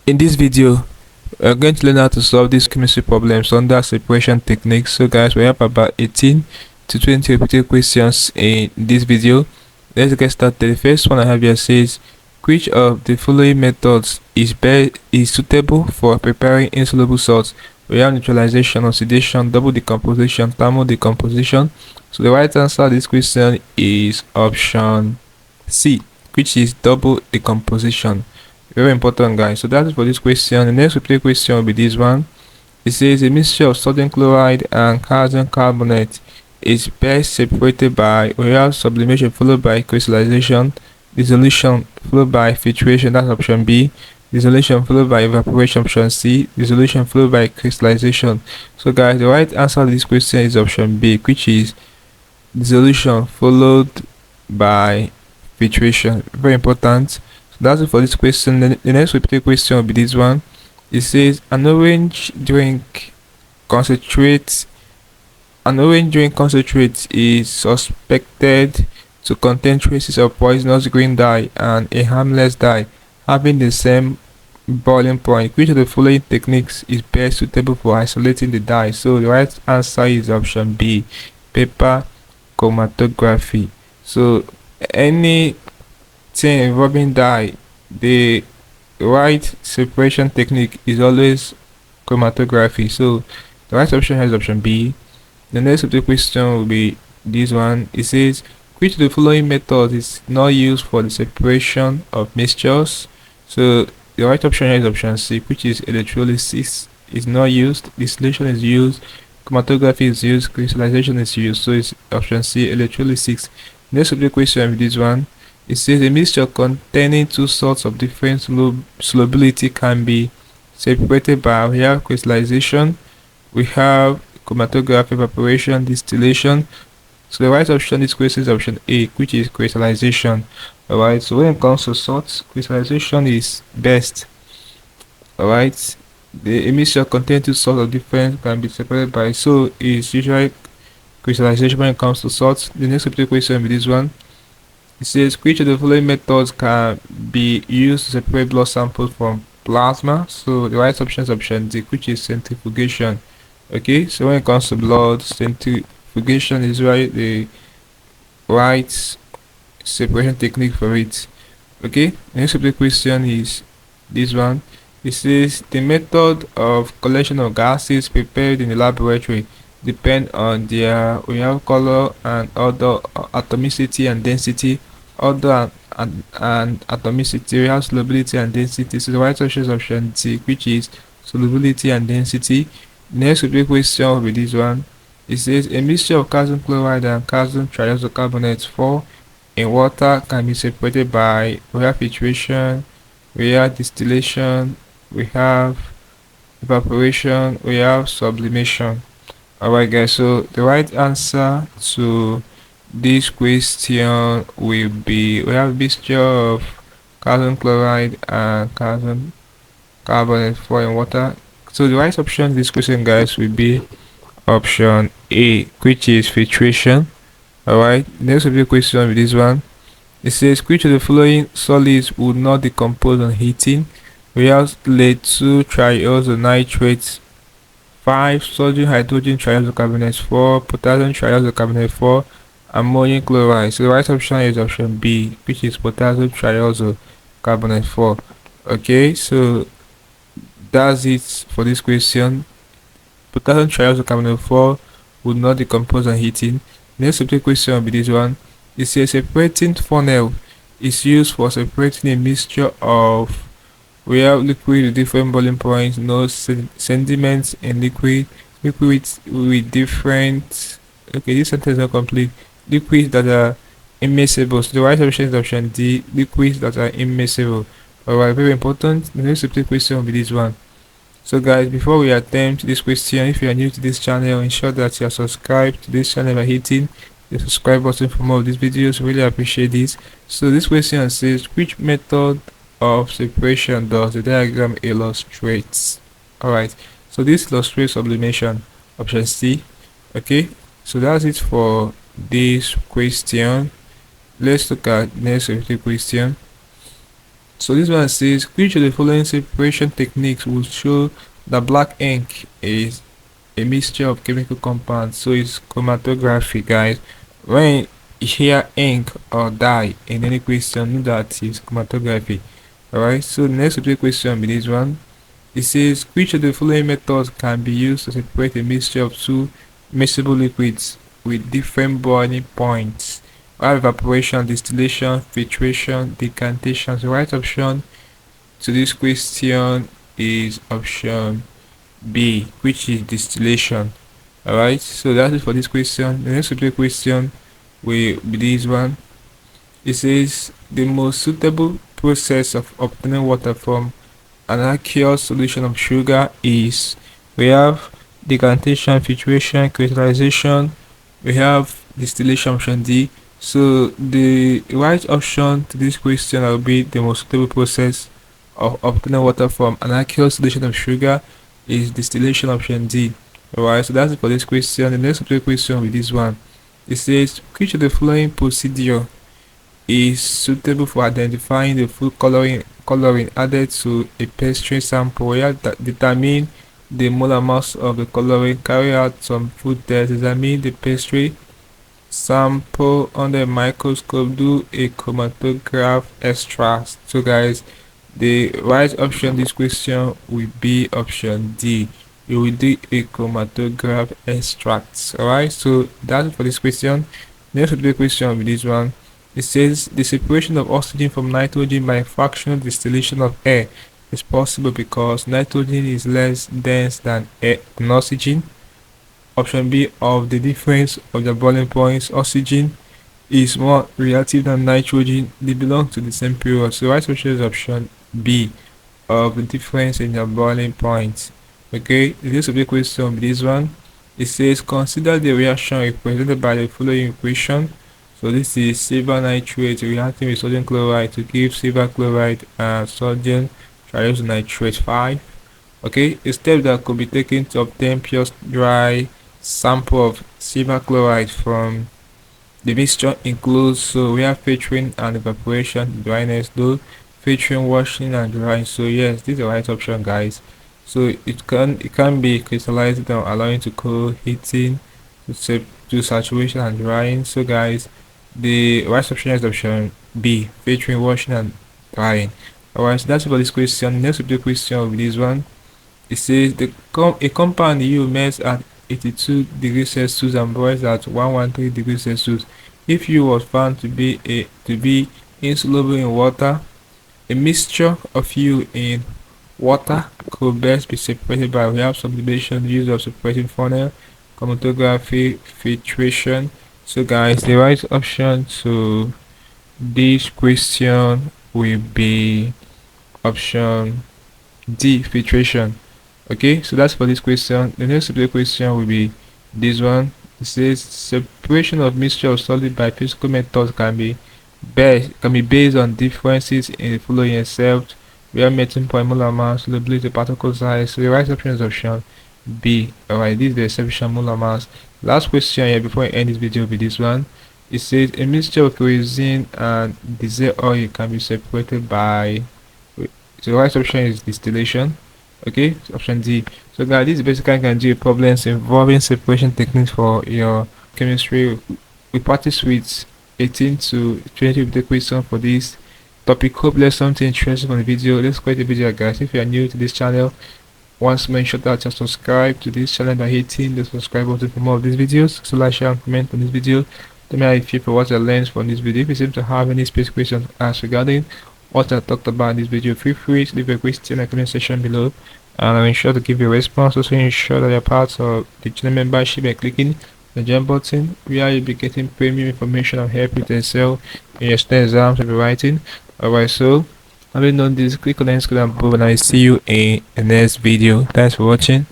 In this video, we're going to learn how to solve these chemistry problems under separation techniques. So guys, we have about 18 to 20 repeated questions in this video. Let's get started. The first one I have here says, which of the following methods is suitable for preparing insoluble salts? We have neutralization, oxidation, double decomposition, thermal decomposition. So the right answer to this question is option C, which is double decomposition. Very important, guys. So that's it for this question. The next repeated question will be this one. It says a mixture of sodium chloride and calcium carbonate is best separated by oral sublimation followed by crystallization, dissolution followed by filtration, that's option B, dissolution followed by evaporation, option C, dissolution followed by crystallization. So guys, the right answer to this question is option B, which is dissolution followed by filtration. Very important. So that's it for this question. The next repeated question will be this one. It says an orange drink concentrate is suspected to contain traces of poisonous green dye and a harmless dye having the same boiling point. Which of the following techniques is best suitable for isolating the dye? So the right answer is option B, paper chromatography. So anything involving dye, the right separation technique is always chromatography. So the right option is option B. The next question will be this one. It says, which of the following methods is not used for the separation of mixtures? So the right option is option C, which is electrolysis is not used, distillation is used, chromatography is used, crystallization is used. So it's option C, electrolysis. Next question with this one. It says a mixture containing two salts of different solubility can be separated by, we have crystallization, we have chromatography, evaporation, distillation. So the right option is question is option A, which is crystallization. Alright, so when it comes to salts, crystallization is best. Alright, the mixture containing two salts of different can be separated by, so it's usually crystallization when it comes to salts. The next question will be this one. It says, which of the following methods can be used to separate blood samples from plasma? So the right option is option D, which is centrifugation. Okay, so when it comes to blood, centrifugation is the right separation technique for it. Okay, the next question is this one. It says the method of collection of gases prepared in the laboratory depend on their color and odor, atomicity and density, odor and atomicity, solubility and density. So the right option is option D, which is solubility and density. Next question will be this one. It says a mixture of calcium chloride and calcium triisocarbonates 4 in water can be separated by, we have filtration, we have distillation, we have evaporation, we have sublimation. Alright guys, so the right answer to this question will be, we have a mixture of calcium chloride and calcium carbonate 4 in water. So the right option to this question, guys, will be option A, which is filtration. Alright, next question with this one. It says, which of the following solids would not decompose on heating? We have lead 2 triiosonitrate 5, sodium hydrogen triiosocarbonate 4, potassium triiosocarbonate 4, ammonium chloride. So the right option is option B, which is potassium triiosocarbonate 4. Okay, so that's it for this question. Potassium triiosocarbonate 4 would not decompose on heating. Next question will be this one. It says separating funnel is used for separating a mixture of, we have liquid with different boiling points, no sediments in liquid with different, okay, this sentence is not complete, liquids that are immiscible. So the right option is option D, liquids that are immiscible. Alright, very important. The next question will be this one. So guys, before we attempt this question, if you are new to this channel, ensure that you are subscribed to this channel by hitting the subscribe button for more of these videos. Really appreciate this. So this question says, which method of separation does the diagram illustrate? Alright, so this illustrates sublimation, option C. Okay, so that's it for this question. Let's look at next question. So this one says, which of the following separation techniques will show that black ink is a mixture of chemical compounds? So it's chromatography, guys. When you hear ink or dye in any question, know that it's chromatography. Alright, so the next question will be this one. It says, which of the following methods can be used to separate a mixture of two miscible liquids with different boiling points? We have evaporation, distillation, filtration, decantation. The right option to this question is option B, which is distillation. Alright, so that's it for this question. The next question will be this one. It says, the most suitable process of obtaining water from an aqueous solution of sugar is, we have decantation, filtration, crystallization, we have distillation, option D. So the right option to this question will be the most suitable process of obtaining water from an aqueous solution of sugar is distillation, option D. Alright, so that's it for this question. The next question with this one. It says, which of the following procedure is suitable for identifying the food coloring added to a pastry sample? We have determine the molar mass of the coloring, carry out some food tests, examine the pastry sample under a microscope, do a chromatograph extract. So guys, the right option this question will be option D. You will do a chromatograph extract. Alright, so that's it for this question. Next will be the question will be this one. It says, the separation of oxygen from nitrogen by fractional distillation of air is possible because nitrogen is less dense than oxygen. Option B, of the difference of the boiling points, oxygen is more reactive than nitrogen. They belong to the same period. So right option is option B, of the difference in the boiling point. Okay, this will be a question. This one, it says, consider the reaction represented by the following equation. So this is silver nitrate reacting with sodium chloride to give silver chloride and sodium triisonitrate 5. Okay, a step that could be taken to obtain pure dry sample of silver chloride from the mixture includes, so we have filtering and evaporation, dryness, though filtering, washing and drying. So yes, this is the right option, guys. So it can be crystallized down, allowing to cool, heating, to saturation and drying. So guys, the right option is option B, filtering, washing and drying. Alright, so that's it for this question. Next will be the question of this one. It says, a compound you melt at 82 degrees Celsius and boils at 113 degrees Celsius. If you was found to be insoluble in water, a mixture of you in water could best be separated by real sublimation, use of separating funnel, chromatography, filtration. So guys, the right option to this question will be option D, filtration. Okay, so that's for this question. The next question will be this one. It says, separation of mixture of solid by physical methods can be based on differences in the following, except real melting point, molar mass, solubility, particle size. So the right option is option B. Alright, this is the exception, molar mass. Last question here before I end this video will be this one. It says, a mixture of kerosene and diesel oil can be separated by, so the right option is distillation. Okay, option D. So guys, this is basically can do problems involving separation techniques for your chemistry. We practice with 18 to 20 of the question for this topic. Hope there's something interesting on the video. Let's create the video, guys. If you are new to this channel, once more ensure that you subscribe to this channel by hitting the subscribe button for more of these videos. So like, share and comment on this video. Let me know if you for what I learned from this video. If you seem to have any specific questions as regarding what I talked about in this video, feel free to leave a question in the comment section below, and I'll ensure to give you a response. Also ensure that you're part of the channel membership by clicking the join button, where you'll be getting premium information and help you to excel in your STEM exams and writing. Alright, so having done this, click on the screen above and I'll see you in the next video. Thanks for watching.